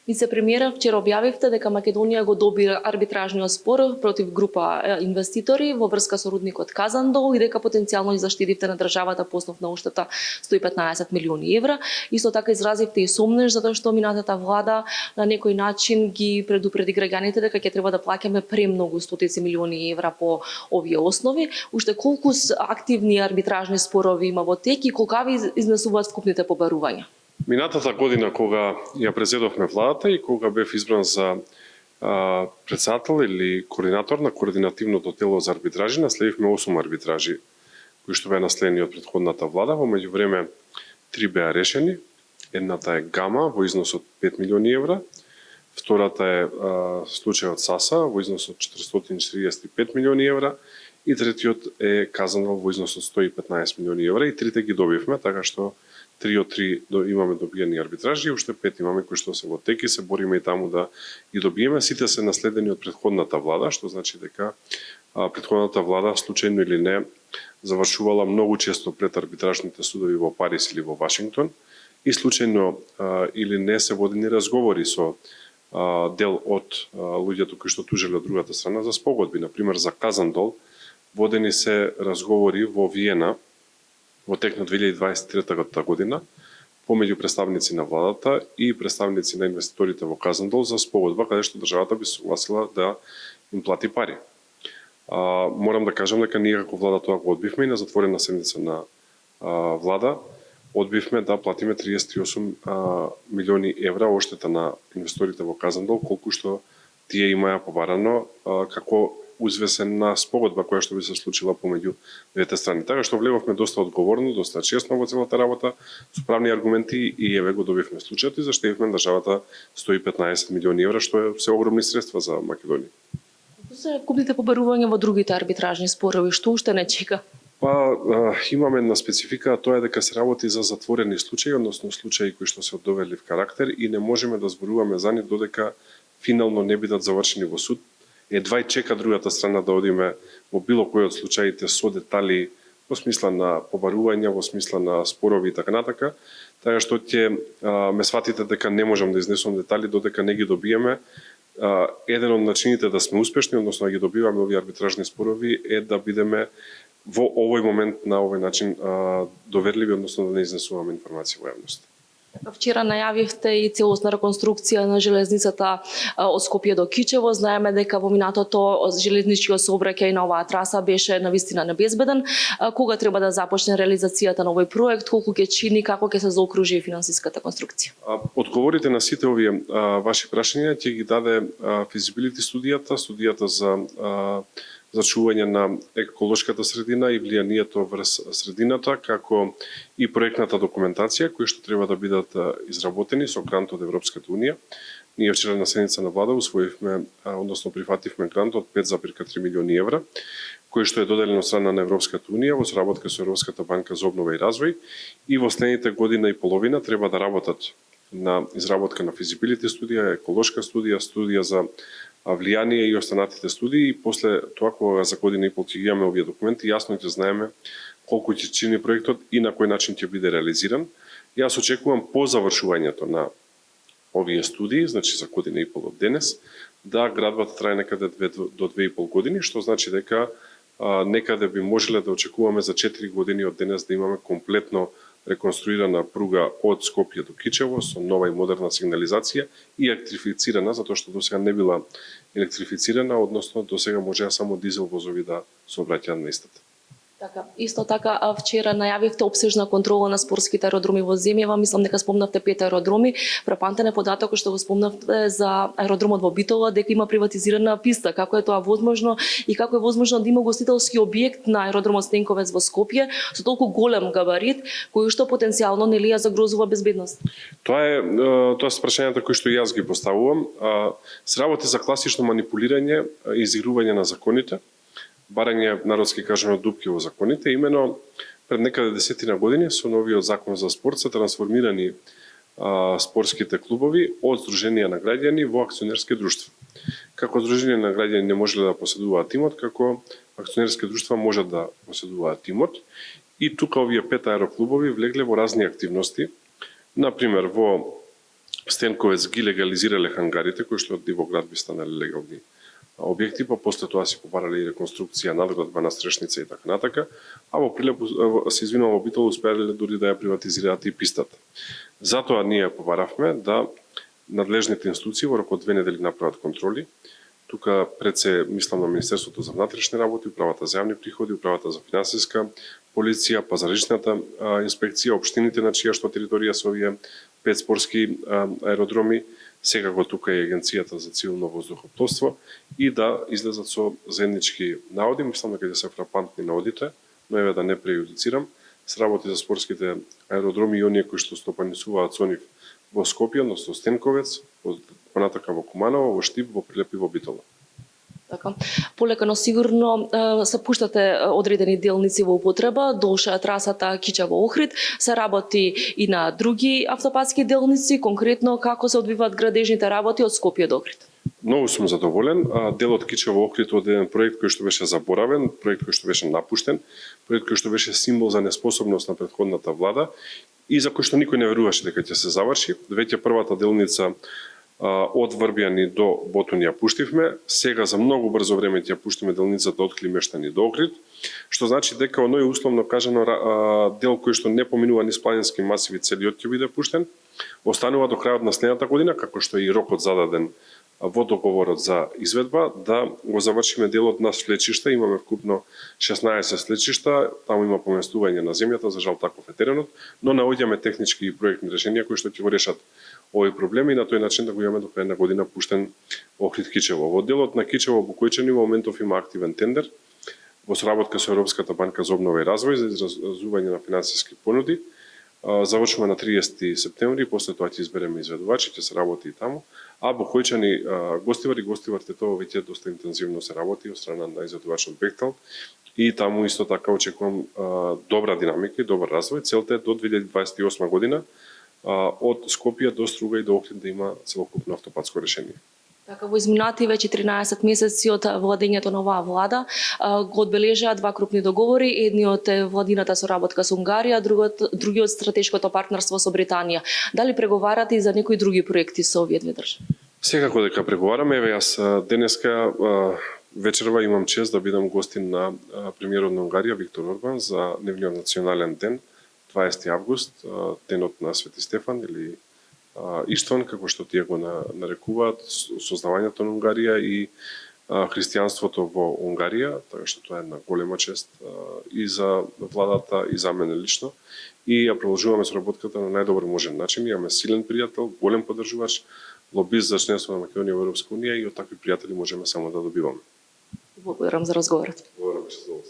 Вице-премиерот вчера објавивте дека Македонија го доби арбитражниот спор против група инвеститори во врска со рудникот Казандол и дека потенцијално заштитивте на државата по основна уштета 115 милиони евра. Исто така изразивте и сомнеж затоа што минатата влада на некој начин ги предупреди граѓаните дека ќе треба да плаќаме премногу стотици милиони евра по овие основи. Уште колку активни арбитражни спорови има во тек и колкави изнесуваат вкупните побарувања? Минатата година, кога ја презедовме владата и кога бев избран за председател или координатор на координативното тело за арбитражи, наследивме 8 арбитражи кои што беа наследени од претходната влада. Во меѓувреме 3 беа решени. Едната е Гама во износ од 5 милиони евра, втората е случајот Саса во износ од 445 милиони евра и третиот е Казанол во износ од 115 милиони евра и трите ги добивме, така што 3 од 3 имаме добиени арбитражи и уште 5 имаме кои што се во тек и се бориме и таму да ги добиеме. Сите се наследени од претходната влада, што значи дека претходната влада, случајно или не, завршувала многу често пред арбитражните судови во Париз или во Вашингтон и случајно или не се водени разговори со дел од луѓето кои што тужиле од другата страна за спогодби. Например, за Казандол водени се разговори во Виена во тек на 2023 година помеѓу представници на владата и представници на инвеститорите во Казандол за спогодба каде што државата би согласила да им плати пари. Морам да кажам дека ние како влада тоа го одбивме и на затворена седница на влада одбивме да платиме 38 милиони евра оштета на инвесторите во Казандол, колку што тие имаја побарано како узвесена спогодба која што би се случила помеѓу двете страни. Така што влеговме доста одговорно, доста честно во целата работа, со правни аргументи и еве го добивме случајот и заштедивме државата 115 милиони евра, што е се огромни средства за Македонија. Колку се вкупните побарувања во другите арбитражни спорови, што уште не чека? Имаме една специфика, тоа е дека се работи за затворени случаи, односно случаи кои што се од доверлив карактер и не можеме да зборуваме за нив додека финално не бидат завршени во суд. Едва и чека другата страна да одиме во било кој од случаите со детали во смисла на побарувања, во смисла на спорови и така натака. Така што ќе ме сватите дека не можам да изнесам детали додека не ги добиеме. Еден од начините да сме успешни, односно да ги добиваме овие арбитражни спорови е да бидеме во овој момент на овој начин доверливи, односно да не изнесуваме информации во јавност. Вчера најавивте и целосна реконструкција на железницата од Скопје до Кичево. Знаеме дека во минатото железничкиот сообраќај на оваа траса беше навистина небезбеден. Кога треба да започне реализацијата на овој проект, колку ќе чини, како ќе се заокружи финансиската конструкција? Одговорите на сите овие ваши прашања ќе ги даде физибилити студијата за чување на еколошката средина и влијанието врз средината, како и проектната документација кои што треба да бидат изработени со грант од Европската унија. Ние вчера на седница на влада усвоивме, односно прифативме грант од 5,3 милиони евра, кој што е доделен од страна на Европската унија во соработка со Европската банка за обнова и развој и во следните година и половина треба да работат на изработка на физибилити студија, еколошка студија, студија за влијание и останатите студии и после тоа кога за година и пол ќе имаме овие документи, јасно ќе знаеме колку ќе чини проектот и на кој начин ќе биде реализиран. Јас очекувам по завршувањето на овие студии, значи за година и пол од денес, да градбата трае некаде 2 до 2,5 години, што значи дека некаде би можеле да очекуваме за 4 години од денес да имаме комплетно реконструирана пруга од Скопје до Кичево со нова и модерна сигнализација и електрифицирана, затоа што досега не била електрифицирана, односно досега можеа само дизел возови да сообраќаат на истата. Така, исто така вчера најавивте опсежна контрола на спортските аеродроми во земјава. Мислам дека спомнавте 5 аеродроми. Фрапантен е податокот што го спомнавте за аеродромот во Битола дека има приватизирана писта. Како е тоа возможно и како е возможно да има гостителски објект на аеродромот Стенковец во Скопје со толку голем габарит кој што потенцијално нели ја загрозува безбедност? Тоа се прашањата кои што јас ги поставувам. Се работи за класично манипулирање и изигрување на законите. Барање, народски кажано, дупки во законите. Имено пред некаде 10 години со новиот закон за спорт се трансформирани спортските клубови од здруженија на граѓани во акционерски друштва. Како здруженија на граѓани не можеле да поседуваат имот, како акционерски друштва можат да поседуваат имот. И тука овие 5 аероклубови влегле во разни активности. Например, во Стенковец ги легализирале хангарите кои што од Дивоград би станале легални објекти, па после тоа си побарале и реконструкција, надградба на Стрешница и така натака, а во прилеп се извинувам, во Битол успеале дури да ја приватизираат и пистата. Затоа ние побаравме да надлежните институции во рок од 2 недели направат контроли. Тука пред се мислам на Министерството за внатрешни работи, Управата за јавни приходи, Управата за финансиска полиција, пазаричната инспекција, општините на чија што територија се овие 5 спортски аеродроми, секако тука е Агенцијата за цивилно воздухопловство и да излезат со заеднички наоди, мислам дека ќе се фрапантни наодите, но еве да не прејудицирам, се работи за спортските аеродроми и оние кои што стопанисуваат со нив во Скопје, односно Стенковец, понатака во Куманово, во Штип, во Прилеп и во Битола. Така. Полека, но сигурно се пуштате одредени делници во употреба, долша трасата Кичево-Охрид, се работи и на други автопатски делници, конкретно како се одвиваат градежните работи од Скопје до Охрид? Многу сум задоволен. Делот Кичево-Охрид од еден проект кој што беше заборавен, проект кој што беше напуштен, проект кој што беше символ за неспособност на претходната влада и за кој што никој не веруваше дека ќе се заврши. Веќе првата делница од Врбјани до Ботун ја пуштивме, сега за многу брзо време ќе ја пуштиме делницата од Климештани до Охрид, што значи дека оној условно кажано дел кој што не поминува низ планински масиви целиот ќе биде пуштен, останува до крајот на следната година, како што е и рокот зададен во договорот за изведба, да го завршиме делот на слечишта. Имаме вкупно 16 слечишта, таму има поместување на земјата, за жал таков е теренот, но наоѓаме технички и проектни решенија кои што ќе го решат овој проблем и на тој начин да го имаме до крај на година пуштен Охрид Кичево. Во делот на Кичево Букојчани во моментов има активен тендер во соработка со Европската банка за обнова и развој за изразување на финансиски понуди. Завршуваме на 30 септември, после тоа ќе избереме изведувачи, ќе се работи и таму. А Букојчани Гостивар и Гостивар Тетово веќе доста интензивно се работи од страна на изведувачот Бехтел и таму исто така очекувам добра динамика и добар развој. Целта е до 2028 година од Скопје до Струга и до Охрид да има целокупно автопатско решение. Така, во изминати веќе 13 месеци од владењето на оваа влада го одбележаа 2 крупни договори, едниот е владината соработка со Унгарија, другиот стратешкото партнерство со Британија. Дали преговарате и за некои други проекти со овие две држави? Секако дека преговараме. Еве јас денеска вечерва имам чест да бидам гостин на премиерот на Унгарија Виктор Орбан за нивниот национален ден, 20 август, денот на Свети Стефан или Иштван, како што тие го нарекуваат, создавањето на Унгарија и христијанството во Унгарија, така што тоа е една голема чест и за владата и за мене лично. И ја продолжуваме соработката на најдобар можен начин. Имаме силен пријател, голем поддржувач, лобист за членство на Македонија во Европска унија и од такви пријатели можеме само да добиваме. Благодарам за разговорот. Благодарам, беше задоволство.